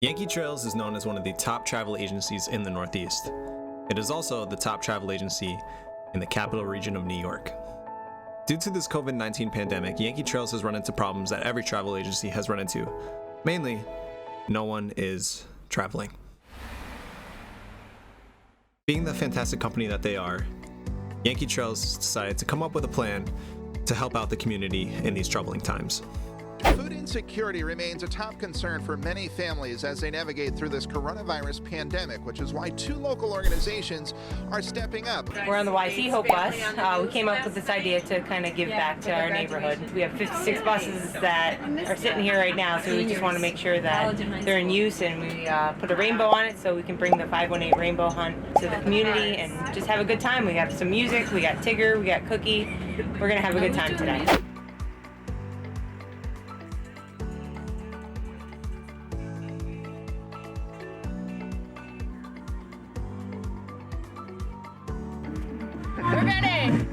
Yankee Trails is known as one of the top travel agencies in the Northeast. It is also the top travel agency in the capital region of New York. Due to this COVID-19 pandemic, Yankee Trails has run into problems that every travel agency has run into. Mainly, no one is traveling. Being the fantastic company that they are, Yankee Trails decided to come up with a plan to help out the community in these troubling times. Food insecurity remains a top concern for many families as they navigate through this coronavirus pandemic, which is why two local organizations are stepping up. We're on the YC Hope Bus. We came up with this idea to kind of give back to our neighborhood. We have 56 buses that are sitting here right now, so we just want to make sure that they're in use, and we put a rainbow on it so we can bring the 518 Rainbow Hunt to the community and just have a good time. We have some music, we got Tigger, we got Cookie. We're going to have a good time today. We're ready!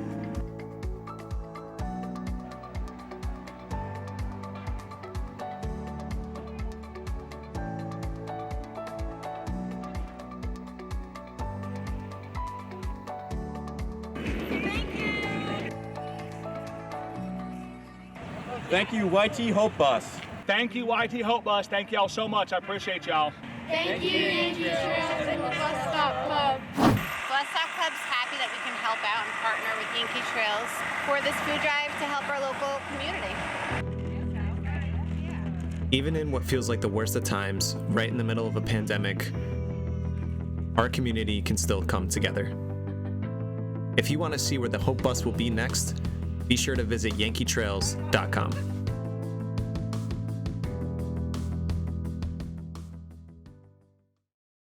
Thank you, YT Hope Bus. Thank you, YT Hope Bus. Thank y'all so much. I appreciate y'all. Thank you, Yankee Trails and the Bus Stop Club. Bus Stop Club's happy that we can help out and partner with Yankee Trails for this food drive to help our local community. Even in what feels like the worst of times, right in the middle of a pandemic, our community can still come together. If you want to see where the Hope Bus will be next, be sure to visit yankeetrails.com.